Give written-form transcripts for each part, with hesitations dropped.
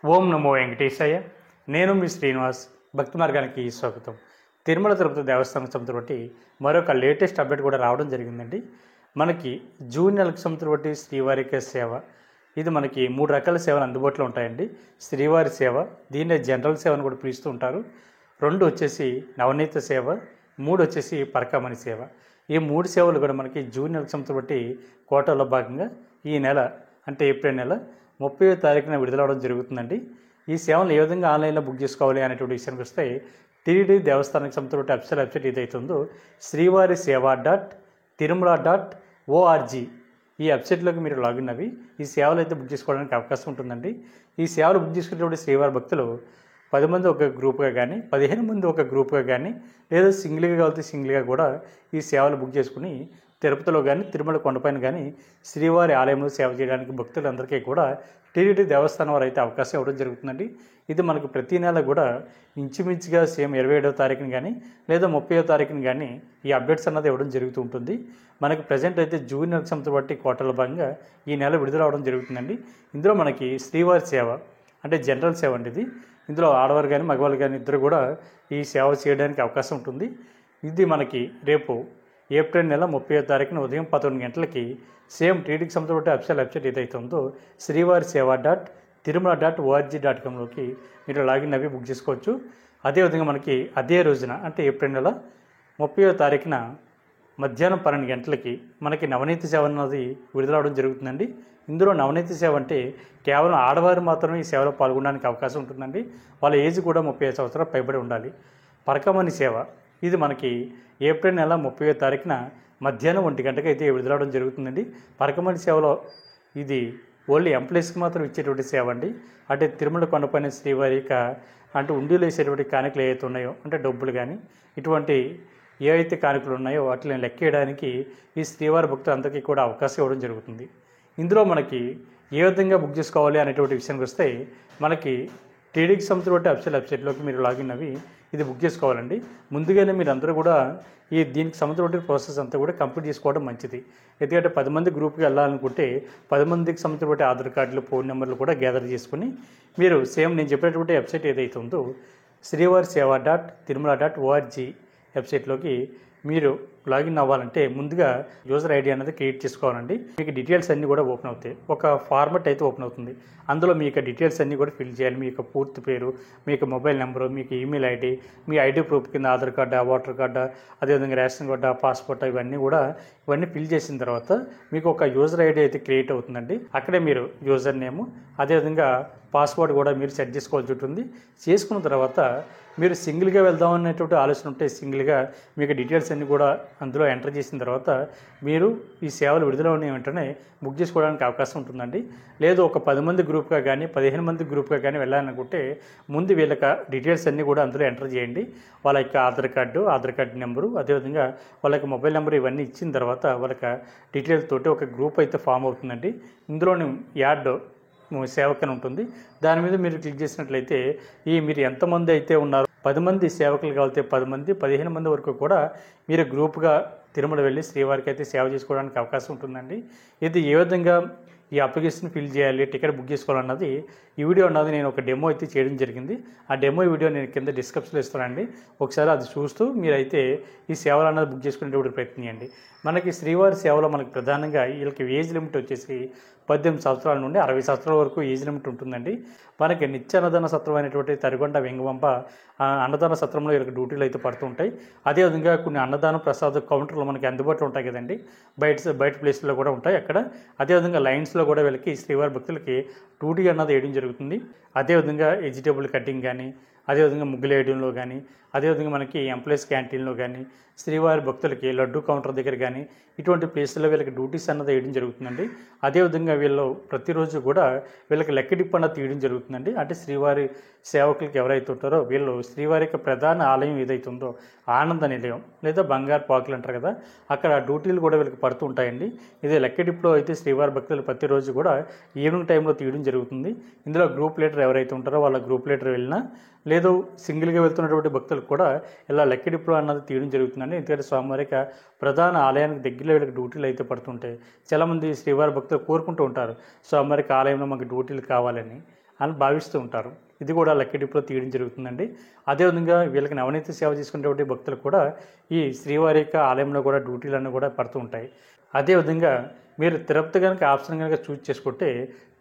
ఓం నమో వెంకటేశాయ. నేను మీ శ్రీనివాస్. భక్తి మార్గానికి స్వాగతం. తిరుమల తిరుపతి దేవస్థానం సంబంధించిన బట్టి మరొక లేటెస్ట్ అప్డేట్ కూడా రావడం జరిగిందండి. మనకి జూన్ నెలకు సంబంధించిన బట్టి శ్రీవారికి సేవ, ఇది మనకి 3 రకాల సేవలు అందుబాటులో ఉంటాయండి. శ్రీవారి సేవ, దీన్నే జనరల్ సేవ అని కూడా పిలుస్తూ ఉంటారు. 2 వచ్చేసి నవనీత సేవ, 3 వచ్చేసి పరకామణి సేవ. ఈ 3 సేవలు కూడా మనకి జూన్ నెలకు సంబంధించిన బట్టి కోటాలో భాగంగా ఈ నెల అంటే ఏప్రిల్ నెల 30వ తారీఖున విడుదలవడం జరుగుతుందండి. ఈ సేవలు ఏ విధంగా ఆన్లైన్లో బుక్ చేసుకోవాలి అనేటువంటి విషయానికి వస్తే టీటీడీ దేవస్థానానికి సంబంధించిన అఫీషియల్ వెబ్సైట్ ఏదైతుందో శ్రీవారి సేవ .తిరుమల.org, ఈ వెబ్సైట్లోకి మీరు లాగిన్ అవి ఈ సేవలు అయితే బుక్ చేసుకోవడానికి అవకాశం ఉంటుందండి. ఈ సేవలు బుక్ చేసుకునేటువంటి శ్రీవారి భక్తులు 10 మంది ఒక గ్రూప్గా కానీ 15 మంది ఒక గ్రూప్గా కానీ లేదా సింగిల్గా కలిసి సింగిల్గా కూడా ఈ సేవలు బుక్ చేసుకుని తిరుపతిలో కానీ తిరుమల కొండపైన కానీ శ్రీవారి ఆలయంలో సేవ చేయడానికి భక్తులందరికీ కూడా టీటీడీ దేవస్థానం వారు అయితే అవకాశం ఇవ్వడం జరుగుతుందండి. ఇది మనకు ప్రతి నెల కూడా ఇంచుమించుగా సేమ్ 27వ తారీఖున కానీ లేదా 30వ తారీఖున కానీ ఈ అప్డేట్స్ అన్నది ఇవ్వడం జరుగుతూ ఉంటుంది. మనకి ప్రజెంట్ అయితే జూన్ నెలకు సంబంధించి బట్టి కోటల భాగంగా ఈ నెల విడుదల అవడం జరుగుతుందండి. ఇందులో మనకి శ్రీవారి సేవ అంటే జనరల్ సేవ అండి. ఇందులో ఆడవారు కానీ మగవాళ్ళు కానీ ఇద్దరు కూడా ఈ సేవ చేయడానికి అవకాశం ఉంటుంది. ఇది మనకి రేపు ఏప్రిల్ నెల 30వ తారీఖున ఉదయం 11 గంటలకి సేమ్ టీటీడీకి సంబంధించిన అఫీషియల్ వెబ్సైట్ ఏదైతే ఉందో శ్రీవారి సేవ .తిరుమల.org.comలోకి మీరు లాగిన్ అవి బుక్ చేసుకోవచ్చు. అదేవిధంగా మనకి అదే రోజున అంటే ఏప్రిల్ నెల 30వ తారీఖున మధ్యాహ్నం 12 గంటలకి మనకి నవనీత సేవ అన్నది విడుదలవడం జరుగుతుందండి. ఇందులో నవనీత సేవ అంటే కేవలం ఆడవారు మాత్రమే ఈ సేవలో పాల్గొనడానికి అవకాశం ఉంటుందండి. వాళ్ళ ఏజ్ కూడా 35 సంవత్సరాలు పైబడి ఉండాలి. పరకామణి సేవ, ఇది మనకి ఏప్రిల్ నెల 30వ తారీఖున మధ్యాహ్నం 1 గంటకి అయితే విడుదలవడం జరుగుతుందండి. పరకామణి సేవలో ఇది ఓన్లీ ఎంప్లాయీస్కి మాత్రం ఇచ్చేటువంటి సేవ అండి. అంటే తిరుమల కొండపైన శ్రీవారి అంటే ఉండిలో వేసేటువంటి కానుకలు ఏవైతే ఉన్నాయో అంటే డబ్బులు కానీ ఇటువంటి ఏవైతే కానుకలు ఉన్నాయో వాటిని లెక్కేయడానికి ఈ శ్రీవారి భక్తులందరికీ కూడా అవకాశం ఇవ్వడం జరుగుతుంది. ఇందులో మనకి ఏ విధంగా బుక్ చేసుకోవాలి అనేటువంటి విషయానికి వస్తే మనకి టీడీకి సంబంధించిన అఫీషియల్ వెబ్సైట్లోకి మీరు లాగిన్ అవి ఇది బుక్ చేసుకోవాలండి. ముందుగానే మీరు అందరూ కూడా దీనికి సంబంధించిన ప్రాసెస్ అంతా కూడా కంప్లీట్ చేసుకోవడం మంచిది. ఎందుకంటే 10 మంది గ్రూప్కి వెళ్ళాలనుకుంటే 10 మందికి సంబంధించిన ఆధార్ కార్డులు, ఫోన్ నెంబర్లు కూడా గ్యాదర్ చేసుకుని మీరు సేమ్ నేను చెప్పినటువంటి వెబ్సైట్ ఏదైతే ఉందో శ్రీవారి సేవ .తిరుమల.org వెబ్సైట్లోకి మీరు లాగిన్ అవ్వాలంటే ముందుగా యూజర్ ఐడి అనేది క్రియేట్ చేసుకోవాలండి. మీకు డీటెయిల్స్ అన్నీ కూడా ఓపెన్ అవుతాయి. ఒక ఫార్మెట్ అయితే ఓపెన్ అవుతుంది. అందులో మీ యొక్క డీటెయిల్స్ అన్నీ కూడా ఫిల్ చేయాలి. మీ యొక్క పూర్తి పేరు, మీ యొక్క మొబైల్ నెంబరు, మీకు ఈమెయిల్ ఐడి, మీ ఐడి ప్రూఫ్ కింద ఆధార్ కార్డా, ఓటర్ కార్డా, అదేవిధంగా రేషన్ కార్డా, పాస్పోర్ట్ ఇవన్నీ ఫిల్ చేసిన తర్వాత మీకు ఒక యూజర్ ఐడి అయితే క్రియేట్ అవుతుందండి. అక్కడే మీరు యూజర్ నేము అదేవిధంగా పాస్వర్డ్ కూడా మీరు సెట్ చేసుకోవాల్సి ఉంటుంది. చేసుకున్న తర్వాత మీరు సింగిల్గా వెళ్దాం అనేటువంటి ఆలోచన ఉంటే సింగిల్గా మీకు డీటెయిల్స్ అన్నీ కూడా అందులో ఎంటర్ చేసిన తర్వాత మీరు ఈ సేవలు విడుదల వెంటనే బుక్ చేసుకోవడానికి అవకాశం ఉంటుందండి. లేదు ఒక 10 మంది గ్రూప్గా కానీ 15 మంది గ్రూప్గా కానీ వెళ్ళాలనుకుంటే ముందు వీళ్ళకి డీటెయిల్స్ అన్నీ కూడా అందులో ఎంటర్ చేయండి. వాళ్ళ యొక్క ఆధార్ కార్డు నెంబరు అదేవిధంగా వాళ్ళ యొక్క మొబైల్ నెంబర్ ఇవన్నీ ఇచ్చిన తర్వాత వాళ్ళకి డీటెయిల్స్ తోటి ఒక గ్రూప్ అయితే ఫామ్ అవుతుందండి. ఇందులోని యాడ్ సేవకని ఉంటుంది. దాని మీద మీరు క్లిక్ చేసినట్లయితే మీరు ఎంతమంది అయితే ఉన్నారో 10 మంది సేవకులు కావాలితే 10 మంది 15 మంది వరకు కూడా మీరు గ్రూప్గా తిరుమల వెళ్ళి శ్రీవారికి అయితే సేవ చేసుకోవడానికి అవకాశం ఉంటుందండి. ఇది ఏ విధంగా ఈ అప్లికేషన్ ఫిల్ చేయాలి, టికెట్ బుక్ చేసుకోవాలన్నది ఈ వీడియో అన్నది నేను ఒక డెమో అయితే చేయడం జరిగింది. ఆ డెమో వీడియో నేను కింద డిస్క్రిప్షన్లో ఇస్తానండి. ఒకసారి అది చూస్తూ మీరైతే ఈ సేవలు అన్నది బుక్ చేసుకునేటువంటి ప్రయత్నం చేయండి. మనకి శ్రీవారి సేవలో మనకి ప్రధానంగా వీళ్ళకి ఏజ్ లిమిట్ వచ్చేసి 18 సంవత్సరాల నుండి 60 సంవత్సరాల వరకు ఏజ్ లిమిట్ ఉంటుందండి. మనకి నిత్య అన్నదాన సత్రం అయినటువంటి తరిగొండ వెంగవంప అన్నదాన సత్రంలో వీళ్ళకి డ్యూటీలు అయితే పడుతూ ఉంటాయి. అదేవిధంగా కొన్ని అన్నదాన ప్రసాద కౌంటర్లు మనకి అందుబాటులో ఉంటాయి కదండి, బయట ప్లేస్లో కూడా ఉంటాయి. అక్కడ అదేవిధంగా లైన్స్లో కూడా వీళ్ళకి శ్రీవారి భక్తులకి డ్యూటీ అన్నది వేయడం జరుగుతుంది. అదేవిధంగా వెజిటేబుల్ కటింగ్ కానీ అదేవిధంగా ముగ్గులు వేయడంలో కానీ అదేవిధంగా మనకి ఎంప్లాయీస్ క్యాంటీన్లో కానీ శ్రీవారి భక్తులకి లడ్డు కౌంటర్ దగ్గర కానీ ఇటువంటి ప్లేస్లో వీళ్ళకి డ్యూటీస్ అన్నది వేయడం జరుగుతుందండి. అదేవిధంగా వీళ్ళు ప్రతిరోజు కూడా వీళ్ళకి లెక్కడిప్పు అన్నది తీయడం జరుగుతుందండి. అంటే శ్రీవారి సేవకులకి ఎవరైతే ఉంటారో వీళ్ళు శ్రీవారి యొక్క ప్రధాన ఆలయం ఏదైతే ఉందో ఆనంద నిలయం లేదా బంగారు పాకులు అంటారు కదా, అక్కడ డ్యూటీలు కూడా వీళ్ళకి పడుతూ ఉంటాయండి. ఇది లెక్కడిప్పులో అయితే శ్రీవారి భక్తులు ప్రతిరోజు కూడా ఈవినింగ్ టైంలో తీయడం జరుగుతుంది. ఇందులో గ్రూప్ లీడర్ ఎవరైతే ఉంటారో వాళ్ళ గ్రూప్ లీడర్ వెళ్ళినా లేదు సింగిల్గా వెళ్తున్నటువంటి భక్తులకు కూడా ఇలా లెక్కడిప్పులో అన్నది తీయడం జరుగుతుందండి. ఎందుకంటే స్వామివారి ప్రధాన ఆలయానికి దగ్గరలో వీళ్ళకి డ్యూటీలు అయితే పడుతుంటాయి. చాలామంది శ్రీవారి భక్తులు కోరుకుంటూ ఉంటారు స్వామివారికి ఆలయంలో మాకు డ్యూటీలు కావాలని. అని భావిస్తూ ఉంటారు. ఇది కూడా లక్కీ డిప్లో తీయడం జరుగుతుందండి. అదేవిధంగా వీళ్ళకి నవనీత సేవ చేసుకునేటువంటి భక్తులు కూడా ఈ శ్రీవారి యొక్క ఆలయంలో కూడా డ్యూటీలన్నీ కూడా పడుతూ ఉంటాయి. అదేవిధంగా మీరు తిరుపతి కనుక ఆప్షన్ కనుక చూజ్ చేసుకుంటే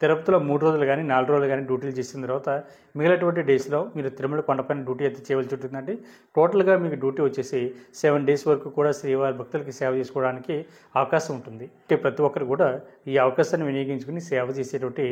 తిరుపతిలో 3 రోజులు కానీ 4 రోజులు కానీ డ్యూటీలు చేసిన తర్వాత మిగిలినటువంటి డేస్లో మీరు తిరుమల కొండపైన డ్యూటీ అయితే చేయవలసి ఉంటుందండి. టోటల్గా మీకు డ్యూటీ వచ్చేసి 7 డేస్ వరకు కూడా శ్రీవారి భక్తులకి సేవ చేసుకోవడానికి అవకాశం ఉంటుంది. ప్రతి ఒక్కరు కూడా ఈ అవకాశాన్ని వినియోగించుకుని సేవ చేసేటువంటి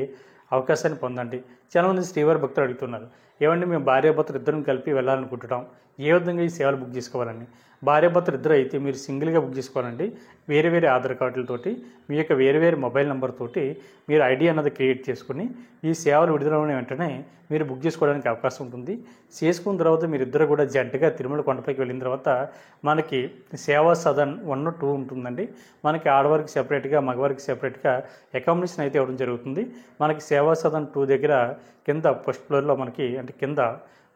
అవకాశాన్ని పొందండి. చాలామంది శ్రీవారి భక్తులు అడుగుతున్నారు, ఏమండి మేము భార్యాభర్తలు ఇద్దరం కలిపి వెళ్ళాలనుకుంటున్నాం, ఏ విధంగా ఈ సేవలు బుక్ చేసుకోవాలని. భార్యాభర్తలు ఇద్దరు అయితే మీరు సింగిల్గా బుక్ చేసుకోవాలండి. వేరే వేరే ఆధార్ కార్డులతోటి మీ యొక్క వేరే వేరే మొబైల్ నెంబర్ తోటి మీరు ఐడి అన్నది క్రియేట్ చేసుకుని ఈ సేవలు విడుదలైన వెంటనే మీరు బుక్ చేసుకోవడానికి అవకాశం ఉంటుంది. చేసుకున్న తర్వాత మీరిద్దరు కూడా జంటగా తిరుమల కొండపైకి వెళ్ళిన తర్వాత మనకి సేవా సదన్ 1, 2 ఉంటుందండి. మనకి ఆడవారికి సెపరేట్గా మగవారికి సెపరేట్గా అకామిడేషన్ అయితే ఇవ్వడం జరుగుతుంది. మనకి సేవా సదన్ 2 దగ్గర కింద ఫస్ట్ ఫ్లోర్లో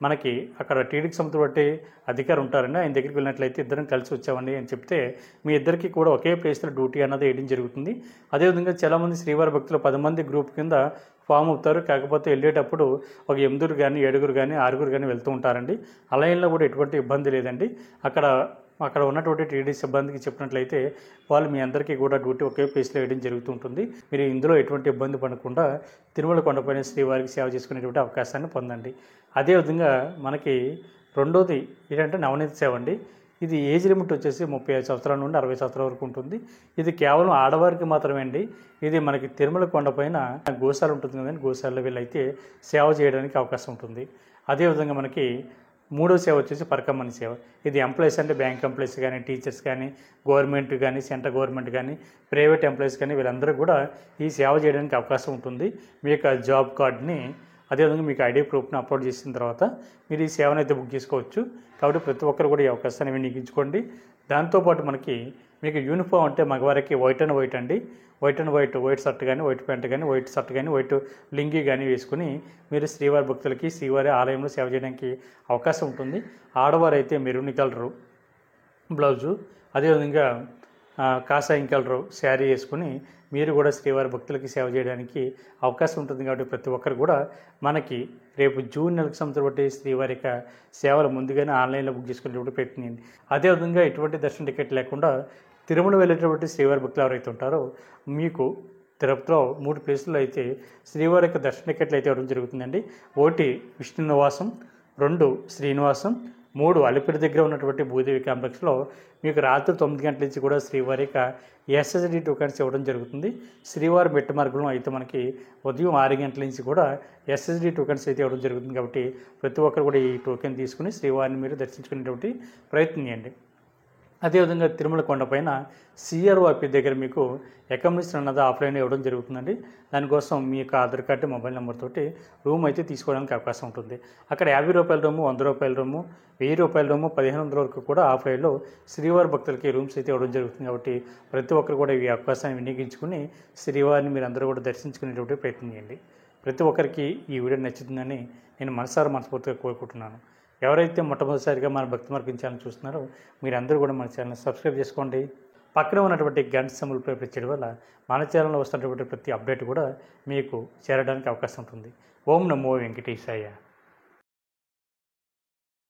మనకి అక్కడ టీడీకి సంబంధించి అధికారి ఉంటారండి. ఆయన దగ్గరికి వెళ్ళినట్లయితే ఇద్దరం కలిసి వచ్చామండి అని చెప్తే మీ ఇద్దరికి కూడా ఒకే ప్లేస్లో డ్యూటీ అన్నది వేయడం జరుగుతుంది. అదేవిధంగా చాలామంది శ్రీవారి భక్తులు 10 మంది గ్రూప్ కింద ఫామ్ అవుతారు. కాకపోతే వెళ్ళేటప్పుడు ఒక 8 కానీ 7 కానీ 6 కానీ వెళ్తూ ఉంటారండి. అలయన్లో కూడా ఎటువంటి ఇబ్బంది లేదండి. అక్కడ ఉన్నటువంటి టీడీ సిబ్బందికి చెప్పినట్లయితే వాళ్ళు మీ అందరికీ కూడా డ్యూటీ ఒకే ప్లేస్లో వేయడం జరుగుతూ ఉంటుంది. మీరు ఇందులో ఎటువంటి ఇబ్బంది పడకుండా తిరుమల కొండపైన శ్రీవారికి సేవ చేసుకునేటువంటి అవకాశాన్ని పొందండి. అదేవిధంగా మనకి రెండోది ఏంటంటే నవనీత సేవ అండి. ఇది ఏజ్ లిమిట్ వచ్చేసి 35 సంవత్సరాల నుండి 60 సంవత్సరాల వరకు ఉంటుంది. ఇది కేవలం ఆడవారికి మాత్రమే అండి. ఇది మనకి తిరుమల కొండపైన గోశాల ఉంటుంది కదండి, గోశాలలో వీళ్ళైతే సేవ చేయడానికి అవకాశం ఉంటుంది. అదేవిధంగా మనకి మూడో సేవ వచ్చేసి పరకమ్మని సేవ. ఇది ఎంప్లాయీస్ అంటే బ్యాంక్ ఎంప్లాయీస్ కానీ, టీచర్స్ కానీ, గవర్నమెంట్ కానీ, సెంట్రల్ గవర్నమెంట్ కానీ, ప్రైవేట్ ఎంప్లాయీస్ కానీ వీళ్ళందరూ కూడా ఈ సేవ చేయడానికి అవకాశం ఉంటుంది. మీ యొక్క జాబ్ కార్డ్ని అదేవిధంగా మీకు ఐడి ప్రూఫ్ని అప్లోడ్ చేసిన తర్వాత మీరు ఈ సేవను అయితే బుక్ చేసుకోవచ్చు. కాబట్టి ప్రతి ఒక్కరు కూడా ఈ అవకాశాన్ని వినియోగించుకోండి. దాంతోపాటు మీకు యూనిఫామ్ అంటే మగవారికి వైట్ అండ్ వైట్ అండి. వైట్ అండ్ వైట్ షర్ట్ కానీ, వైట్ ప్యాంట్ కానీ, వైట్ షర్ట్ కానీ, వైట్ లింగి కానీ వేసుకుని మీరు శ్రీవారి భక్తులకి శ్రీవారి ఆలయంలో సేవ చేయడానికి అవకాశం ఉంటుంది. ఆడవారు అయితే మెరూన్ కలరు బ్లౌజు, అదేవిధంగా కాషాయం కలరు శారీ వేసుకుని మీరు కూడా శ్రీవారి భక్తులకి సేవ చేయడానికి అవకాశం ఉంటుంది. కాబట్టి ప్రతి ఒక్కరు కూడా మనకి రేపు జూన్ నెలకు సంబంధించి శ్రీవారి యొక్క సేవలు ముందుగానే ఆన్లైన్లో బుక్ చేసుకునేటువంటి ప్రయత్నం చేయండి. అదేవిధంగా ఎటువంటి దర్శన టికెట్ లేకుండా తిరుమల వెళ్ళేటువంటి శ్రీవారి భక్తులు ఎవరైతే ఉంటారో మీకు తిరుపతిలో 3 ప్లేసుల్లో అయితే శ్రీవారి యొక్క దర్శన టికెట్లు అయితే ఇవ్వడం జరుగుతుందండి. 1 విష్ణు నివాసం, 2 శ్రీనివాసం, 3 అలిపిరి దగ్గర ఉన్నటువంటి భూదేవి కాంప్లెక్స్లో మీకు రాత్రి 9 గంటల నుంచి కూడా శ్రీవారి యొక్క ఎస్ఎస్డి టోకెన్స్ ఇవ్వడం జరుగుతుంది. శ్రీవారి మెట్ట మార్గంలో అయితే మనకి ఉదయం 6 గంటల నుంచి కూడా ఎస్ఎస్డి టోకెన్స్ అయితే ఇవ్వడం జరుగుతుంది. కాబట్టి ప్రతి ఒక్కరు కూడా ఈ టోకెన్ తీసుకుని శ్రీవారిని మీరు దర్శించుకునేటువంటి ప్రయత్నం చేయండి. అదేవిధంగా తిరుమల కొండపైన సిఆర్ఓ ఆఫీస్ దగ్గర మీకు అకామిడేషన్ అన్నది ఆఫ్లైన్ ఇవ్వడం జరుగుతుందండి. దానికోసం మీ యొక్క ఆధార్ కార్డు, మొబైల్ నెంబర్ తోటి రూమ్ అయితే తీసుకోవడానికి అవకాశం ఉంటుంది. అక్కడ 50 రూపాయల రూము, 100 రూపాయల రూము, 1000 రూపాయల రూము, 1500 వరకు కూడా ఆఫ్లైన్లో శ్రీవారి భక్తులకి రూమ్స్ అయితే ఇవ్వడం జరుగుతుంది. కాబట్టి ప్రతి ఒక్కరు కూడా ఈ అవకాశాన్ని వినియోగించుకుని శ్రీవారిని మీరు అందరూ కూడా దర్శించుకునేటువంటి ప్రయత్నం చేయండి. ప్రతి ఒక్కరికి ఈ వీడియో నచ్చుతుందని నేను మనస్ఫూర్తిగా కోరుకుంటున్నాను. ఎవరైతే మొట్టమొదటిసారిగా మన భక్తి మార్గం ఛానల్ చూస్తున్నారో మీరందరూ కూడా మన ఛానల్ సబ్స్క్రైబ్ చేసుకోండి. పక్కన ఉన్నటువంటి గంట సింబల్ ప్రెస్ చేయడం వల్ల మన ఛానల్లో వస్తున్నటువంటి ప్రతి అప్డేట్ కూడా మీకు చేరడానికి అవకాశం ఉంటుంది. ఓం నమో వెంకటేశాయ.